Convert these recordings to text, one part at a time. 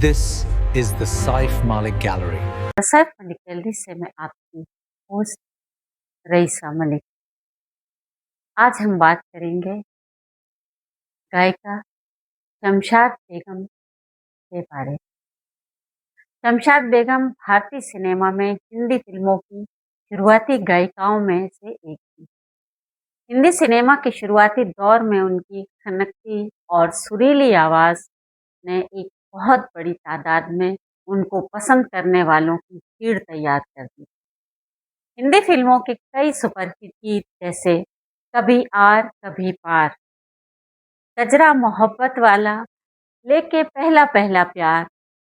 This is the Saif Malik Gallery. Saif Malik gallery से मैं आपकी होस्ट रईसा मलिक। आज हम बात करेंगे गायिका शमशाद बेगम के बारे। शमशाद बेगम भारतीय सिनेमा में हिंदी फिल्मों की शुरुआती गायिकाओं में से एक थी। हिंदी सिनेमा के शुरुआती दौर में उनकी खनकती और सुरीली आवाज़ ने एक बहुत बड़ी तादाद में उनको पसंद करने वालों की भीड़ तैयार कर दी। हिंदी फिल्मों के कई सुपरहिट गीत जैसे कभी आर कभी पार, कजरा मोहब्बत वाला, लेके पहला पहला प्यार,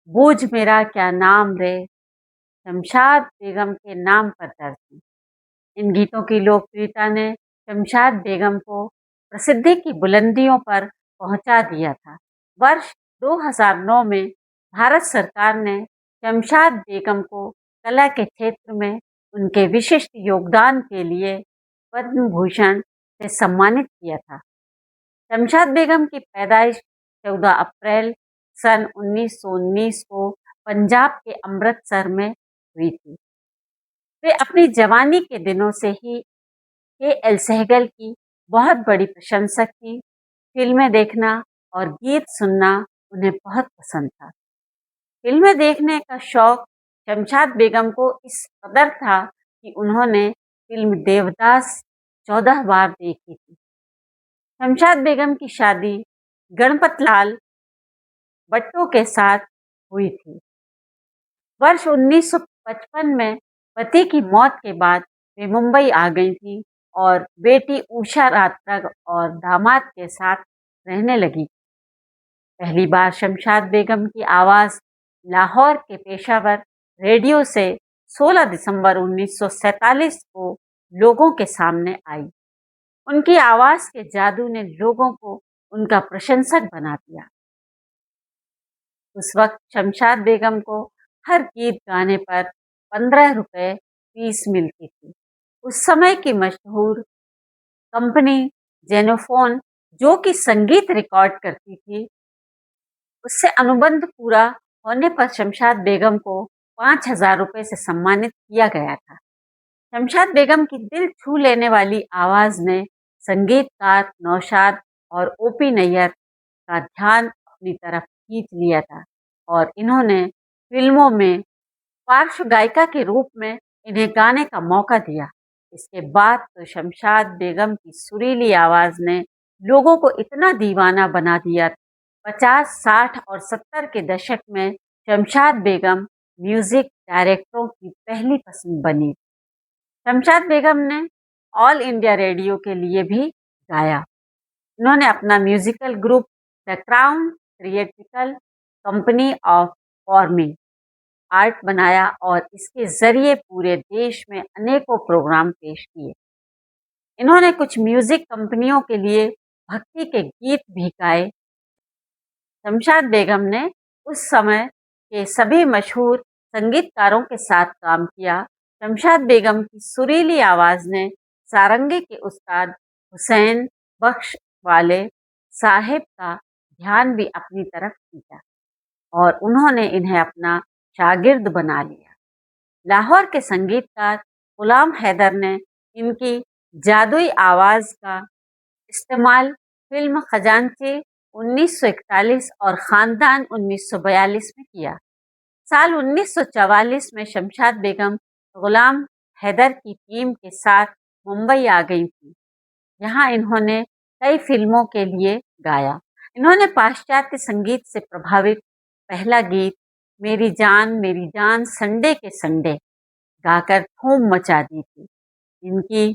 बूझ मेरा क्या नाम रे, शमशाद बेगम के नाम पर दर्ज हैं। इन गीतों की लोकप्रियता ने शमशाद बेगम को प्रसिद्धि की बुलंदियों पर पहुंचा दिया था। वर्ष 2009 में भारत सरकार ने शमशाद बेगम को कला के क्षेत्र में उनके विशिष्ट योगदान के लिए पद्म भूषण से सम्मानित किया था। शमशाद बेगम की पैदाइश 14 अप्रैल सन 1919 को पंजाब के अमृतसर में हुई थी। वे अपनी जवानी के दिनों से ही के.एल. सहगल की बहुत बड़ी प्रशंसक थी। फिल्में देखना और गीत सुनना उन्हें बहुत पसंद था। फिल्में देखने का शौक शमशाद बेगम को इस कदर था कि उन्होंने फिल्म देवदास 14 बार देखी थी। शमशाद बेगम की शादी गणपत लाल भट्टो के साथ हुई थी। वर्ष 1955 में पति की मौत के बाद वे मुंबई आ गई थी और बेटी उषा रात्रग और दामाद के साथ रहने लगी। पहली बार शमशाद बेगम की आवाज़ लाहौर के पेशावर रेडियो से 16 दिसंबर 1947 को लोगों के सामने आई। उनकी आवाज़ के जादू ने लोगों को उनका प्रशंसक बना दिया। उस वक्त शमशाद बेगम को हर गीत गाने पर 15 रुपये फीस मिलती थी। उस समय की मशहूर कंपनी जेनोफोन, जो कि संगीत रिकॉर्ड करती थी, उससे अनुबंध पूरा होने पर शमशाद बेगम को 5,000 रुपये से सम्मानित किया गया था। शमशाद बेगम की दिल छू लेने वाली आवाज़ ने संगीतकार नौशाद और ओ.पी. नैयर का ध्यान अपनी तरफ खींच लिया था और इन्होंने फिल्मों में पार्श्व गायिका के रूप में इन्हें गाने का मौका दिया। इसके बाद तो शमशाद बेगम की सुरीली आवाज़ ने लोगों को इतना दीवाना बना दिया। 50, 60 और 70 के दशक में शमशाद बेगम म्यूज़िक डायरेक्टरों की पहली पसंद बनी। शमशाद बेगम ने ऑल इंडिया रेडियो के लिए भी गाया। उन्होंने अपना musical group the crown theatrical company of performing art बनाया और इसके ज़रिए पूरे देश में अनेकों प्रोग्राम पेश किए। इन्होंने कुछ म्यूज़िक कंपनियों के लिए भक्ति के गीत भी गाए। शमशाद बेगम ने उस समय के सभी मशहूर संगीतकारों के साथ काम किया। शमशाद बेगम की सुरीली आवाज़ ने सारंगी के उस्ताद हुसैन बख्श वाले साहिब का ध्यान भी अपनी तरफ खींचा और उन्होंने इन्हें अपना शागिर्द बना लिया। लाहौर के संगीतकार गुलाम हैदर ने इनकी जादुई आवाज़ का इस्तेमाल फिल्म खजांची 1941 और ख़ानदान 1942 में किया। साल 1944 में शमशाद बेगम गुलाम हैदर की टीम के साथ मुंबई आ गई थी। यहाँ इन्होंने कई फिल्मों के लिए गाया। इन्होंने पाश्चात्य संगीत से प्रभावित पहला गीत मेरी जान संडे के संडे गाकर धूम मचा दी थी। इनकी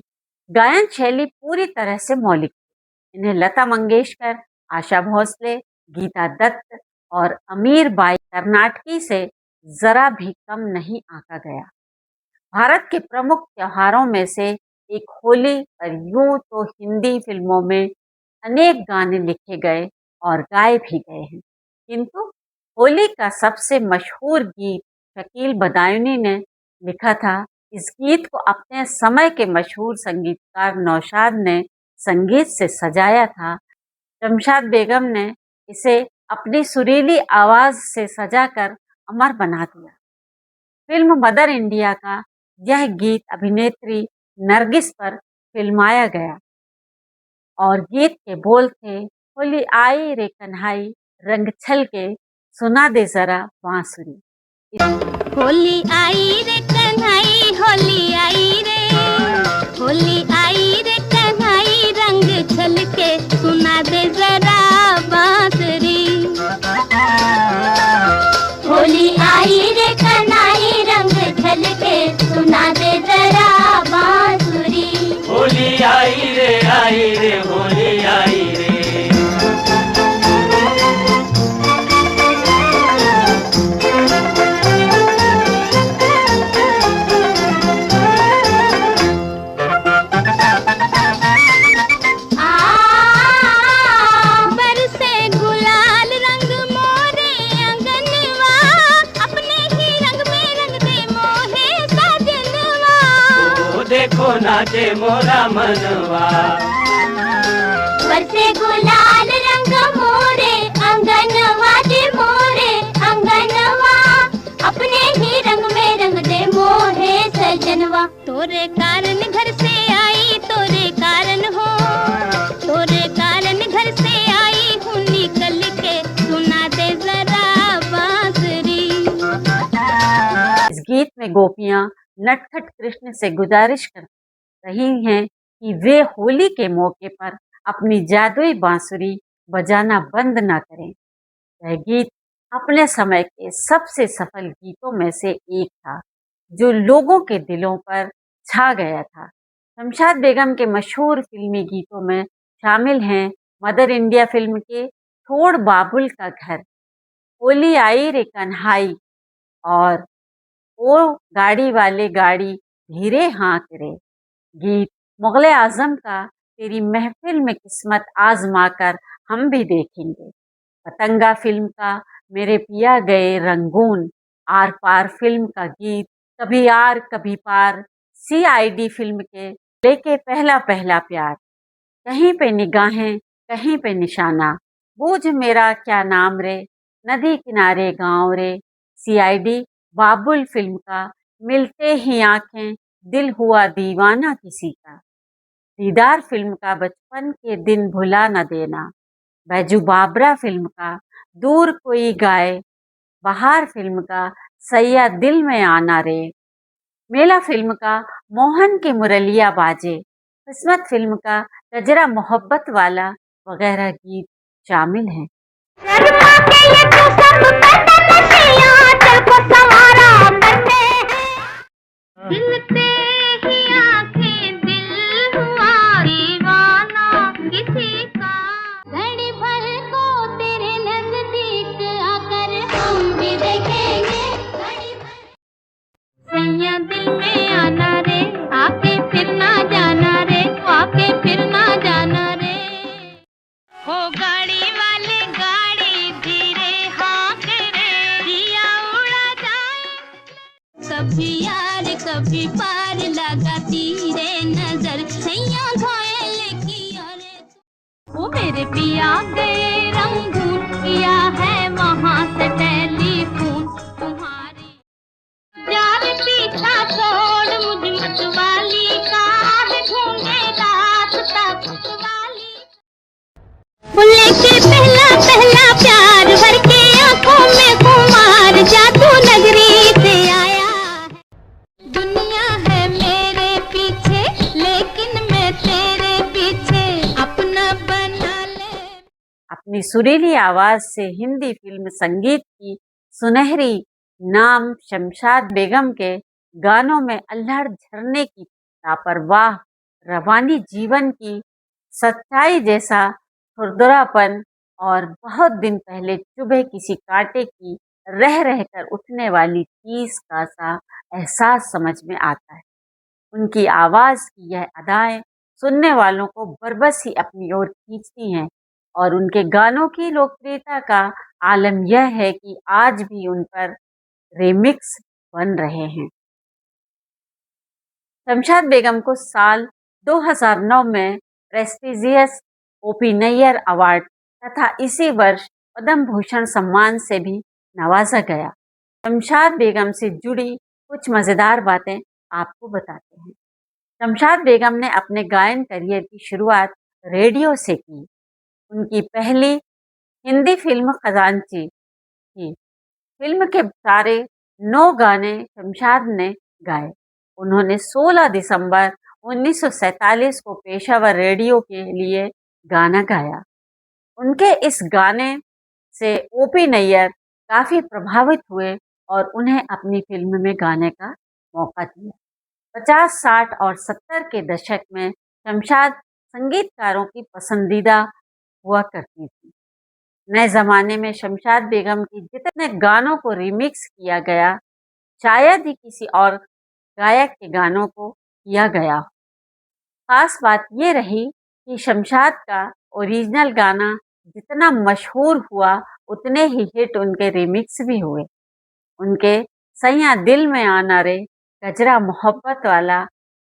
गायन शैली पूरी तरह से मौलिक थी। इन्हें लता मंगेशकर, आशा भोसले, गीता दत्त और अमीर बाई कर्नाटकी से ज़रा भी कम नहीं आंका गया। भारत के प्रमुख त्योहारों में से एक होली पर यूं तो हिंदी फिल्मों में अनेक गाने लिखे गए और गाए भी गए हैं, किंतु होली का सबसे मशहूर गीत शकील बदायूनी ने लिखा था। इस गीत को अपने समय के मशहूर संगीतकार नौशाद ने संगीत से सजाया था। शमशाद बेगम ने इसे अपनी सुरीली आवाज से सजाकर अमर बना दिया। फिल्म मदर इंडिया का यह गीत अभिनेत्री नरगिस पर फिल्माया गया और गीत के बोल थे, होली आई रे कन्हाई रंग छल के सुना दे जरा बांसुरी। होली आई रे कन्हाई होली आई रे, होली आई रे कन्हाई रंग छल के सुना दे जरा बांसुरी। होली आई रे कन्हाई रंग छल के सुना दे जरा बांसुरी। होली आई रे होली आई रे। देखो नाचे मोरा मनवा, बरसे गुलाल रंग मोरे अंगनवा दे मोरे अंगनवा, अपने ही रंग में रंग दे मोहे सजनवा। तोरे कारण घर से आई तोरे कारण हो, तोरे कारण घर से आई हूँ निकल के सुना दे जरा बांसुरी। इस गीत में गोपियां नटखट कृष्ण से गुजारिश कर रही हैं कि वे होली के मौके पर अपनी जादुई बांसुरी बजाना बंद ना करें। यह गीत अपने समय के सबसे सफल गीतों में से एक था, जो लोगों के दिलों पर छा गया था। शमशाद बेगम के मशहूर फिल्मी गीतों में शामिल हैं मदर इंडिया फिल्म के छोड़ बाबुल का घर, होली आई रे कन्हाई और ओ गाड़ी वाले गाड़ी धीरे हाँक रे। गीत मुगले आजम का तेरी महफिल में किस्मत आजमा कर हम भी देखेंगे, पतंगा फिल्म का मेरे पिया गए रंगून, आर पार फिल्म का गीत कभी आर कभी पार, CID फिल्म के लेके पहला पहला प्यार, कहीं पे निगाहें कहीं पे निशाना, बूझ मेरा क्या नाम रे, नदी किनारे गाँव रे, CID बाबुल फिल्म का मिलते ही आंखें दिल हुआ दीवाना किसी का, दीदार फिल्म का बचपन के दिन भुला न देना, बैजू बाबरा फिल्म का दूर कोई गाए, बहार फिल्म का सैया दिल में आना रे, मेला फिल्म का मोहन की मुरलिया बाजे, किस्मत फिल्म का गजरा मोहब्बत वाला वगैरह गीत शामिल हैं। मिलते ही आंखें दिल हुआ दीवाना किसी का, घड़ी भर को तेरे नजदीक आकर हम भी देखेंगे, घड़ी भर सैया दिल में आना रे, आके फिर ना जाना रे, आके फिर ना जाना रे। हो गाड़ी वाले गाड़ी धीरे हाँक रे, दिया उड़ा जाए कभी यार कभी पार लगाती रे नजर, सैया घायल किया रे। वो मेरे पिया गए रंगून, किया है वहाँ से टेलीफोन तुम्हारी, यार पीछा छोड़ मुझ मतवाली का, ढूंढे रात तक मतवाली। बोले के पहला पहला प्यार भर के आंखों में खुमार, जादू नगरी से आया है। दुनिया है मेरे पीछे लेकिन मैं तेरे पीछे अपना बना ले। अपनी सुरीली आवाज से हिंदी फिल्म संगीत की सुनहरी नाम शमशाद बेगम के गानों में अल्हड़ झरने की लापरवाह रवानी, जीवन की सच्चाई जैसा खुरदरापन और बहुत दिन पहले चुभे किसी कांटे की रह रहकर उठने वाली चीज का सा एहसास समझ में आता है। उनकी आवाज की यह अदाएं सुनने वालों को बरबस ही अपनी ओर खींचती हैं और उनके गानों की लोकप्रियता का आलम यह है कि आज भी उन पर रिमिक्स बन रहे हैं। शमशाद बेगम को साल 2009 में प्रेस्टिजियस OP नैयर अवार्ड तथा इसी वर्ष पद्म भूषण सम्मान से भी नवाजा गया। शमशाद बेगम से जुड़ी कुछ मज़ेदार बातें आपको बताते हैं। शमशाद बेगम ने अपने गायन करियर की शुरुआत रेडियो से की। उनकी पहली हिंदी फिल्म खजांची थी। फिल्म के सारे 9 गाने शमशाद ने गाए। उन्होंने 16 दिसंबर 1947 को पेशावर रेडियो के लिए गाना गाया। उनके इस गाने से ओपी नैयर काफ़ी प्रभावित हुए और उन्हें अपनी फिल्म में गाने का मौका दिया। 50, 60 और 70 के दशक में शमशाद संगीतकारों की पसंदीदा हुआ करती थी। नए ज़माने में शमशाद बेगम की जितने गानों को रिमिक्स किया गया, शायद ही किसी और गायक के गानों को किया गया हो। खास बात ये रही कि शमशाद का ओरिजिनल गाना जितना मशहूर हुआ, उतने ही हिट उनके रिमिक्स भी हुए। उनके सैयां दिल में आना रे, गजरा मोहब्बत वाला,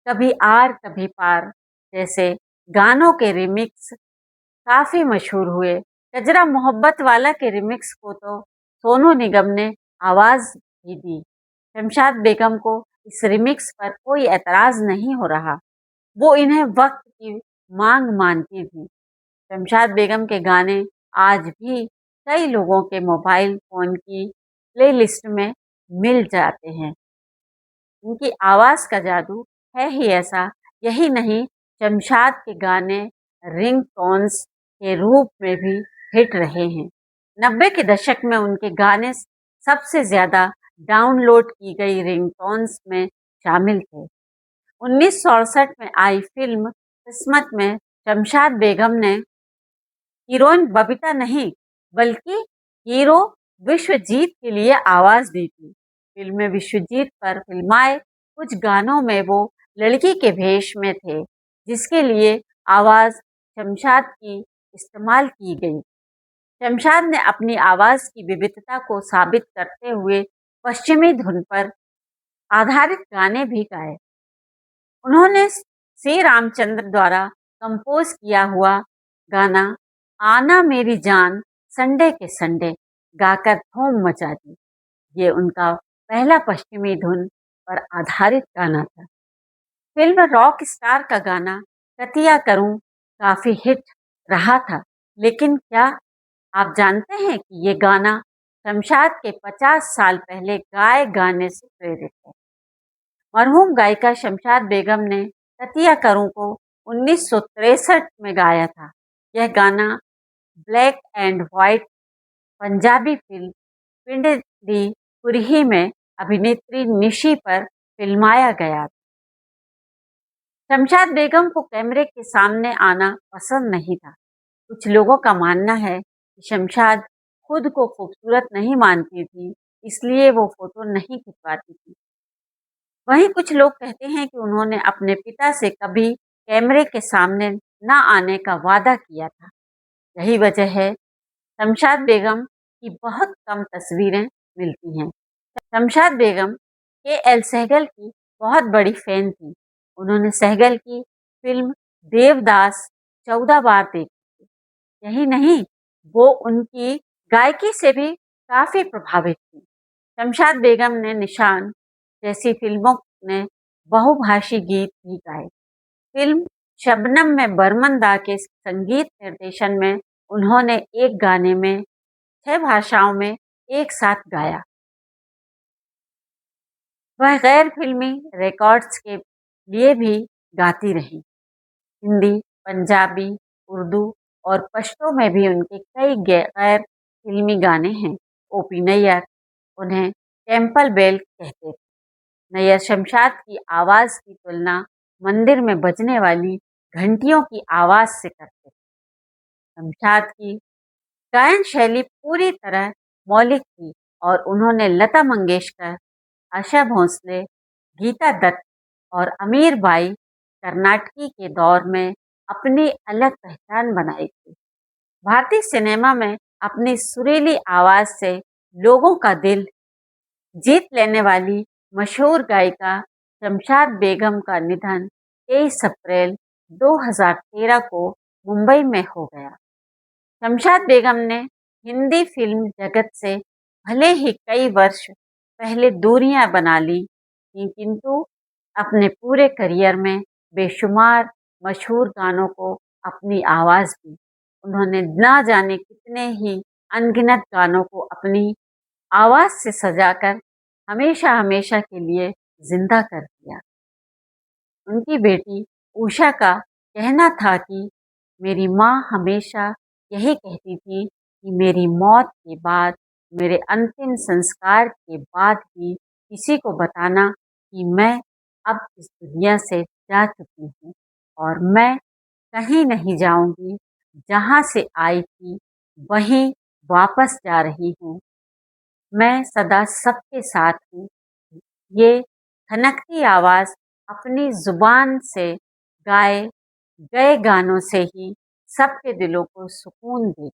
कभी आर कभी पार जैसे गानों के रिमिक्स काफ़ी मशहूर हुए। गजरा मोहब्बत वाला के रिमिक्स को तो सोनू निगम ने आवाज़ भी दी। शमशाद बेगम को इस रिमिक्स पर कोई एतराज़ नहीं हो रहा। वो इन्हें वक्त की मांग मानती थी। शमशाद बेगम के गाने आज भी कई लोगों के मोबाइल फ़ोन की प्लेलिस्ट में मिल जाते हैं। उनकी आवाज़ का जादू है ही ऐसा। यही नहीं, शमशाद के गाने रिंगटोन्स के रूप में भी हिट रहे हैं। 90 के दशक में उनके गाने सबसे ज़्यादा डाउनलोड की गई रिंगटोन्स में शामिल थे। 1968 में आई फिल्म किस्मत में शमशाद बेगम ने हीरोइन बबीता नहीं, बल्कि हीरो विश्वजीत के लिए आवाज़ दी थी। फिल्म में विश्वजीत पर फिल्माए कुछ गानों में वो लड़की के भेष में थे, जिसके लिए आवाज़ शमशाद की इस्तेमाल की गई। शमशाद ने अपनी आवाज़ की विविधता को साबित करते हुए पश्चिमी धुन पर आधारित गाने भी गाए। उन्होंने सी रामचंद्र द्वारा कंपोज किया हुआ गाना आना मेरी जान संडे के संडे गाकर धूम मचा दी। ये उनका पहला पश्चिमी धुन पर आधारित गाना था। फिल्म रॉक स्टार का गाना कतिया करूं काफ़ी हिट रहा था, लेकिन क्या आप जानते हैं कि ये गाना शमशाद के 50 साल पहले गाए गाने से प्रेरित है। मरहूम गायिका शमशाद बेगम ने कतिया करूं को 1963 में गाया था। यह गाना black and white Punjabi film पिंड दी कुरही में अभिनेत्री निशी पर फिल्माया गया था। शमशाद बेगम को कैमरे के सामने आना पसंद नहीं था। कुछ लोगों का मानना है कि शमशाद खुद को खूबसूरत नहीं मानती थी, इसलिए वो फोटो नहीं खिंचवाती थी। वहीं कुछ लोग कहते हैं कि उन्होंने अपने पिता से कभी कैमरे के सामने न आने का वादा किया था। यही वजह है शमशाद बेगम की बहुत कम तस्वीरें मिलती हैं। शमशाद बेगम के.एल. सहगल की बहुत बड़ी फैन थी। उन्होंने सहगल की फिल्म देवदास 14 बार देखी थी। यही नहीं, वो उनकी गायकी से भी काफ़ी प्रभावित थी। शमशाद बेगम ने निशान जैसी फिल्मों में बहुभाषी गीत भी गाए। फिल्म शबनम में बर्मन दा के संगीत निर्देशन में उन्होंने एक गाने में 6 भाषाओं में एक साथ गाया। वह गैर फिल्मी रिकॉर्ड्स के लिए भी गाती रहीं। हिंदी, पंजाबी, उर्दू और पश्तो में भी उनके कई गैर फिल्मी गाने हैं। ओपी नैयर उन्हें टेम्पल बेल कहते थे। नैयर शमशाद की आवाज़ की तुलना मंदिर में बजने वाली घंटियों की आवाज़ से करते थे। शमशाद की गायन शैली पूरी तरह मौलिक थी और उन्होंने लता मंगेशकर, आशा भोसले, गीता दत्त और अमीर बाई कर्नाटकी के दौर में अपनी अलग पहचान बनाई थी। भारतीय सिनेमा में अपनी सुरीली आवाज़ से लोगों का दिल जीत लेने वाली मशहूर गायिका शमशाद बेगम का निधन 23 अप्रैल 2013 को मुंबई में हो गया। शमशाद बेगम ने हिंदी फिल्म जगत से भले ही कई वर्ष पहले दूरियां बना ली थी, किंतु अपने पूरे करियर में बेशुमार मशहूर गानों को अपनी आवाज़ दी। उन्होंने ना जाने कितने ही अनगिनत गानों को अपनी आवाज़ से सजाकर हमेशा हमेशा के लिए जिंदा कर दिया। उनकी बेटी उषा का कहना था कि मेरी माँ हमेशा यही कहती थी कि मेरी मौत के बाद, मेरे अंतिम संस्कार के बाद ही किसी को बताना कि मैं अब इस दुनिया से जा चुकी हूँ और मैं कहीं नहीं जाऊंगी, जहाँ से आई थी वहीं वापस जा रही हूँ। मैं सदा सबके साथ हूँ। ये खनकती आवाज़ अपनी ज़ुबान से गाए गए गानों से ही सबके दिलों को सुकून दे।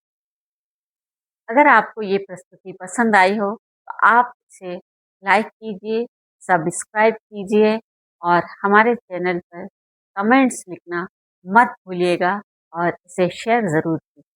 अगर आपको ये प्रस्तुति पसंद आई हो तो आप इसे लाइक कीजिए, सब्सक्राइब कीजिए और हमारे चैनल पर कमेंट्स लिखना मत भूलिएगा और इसे शेयर ज़रूर कीजिए।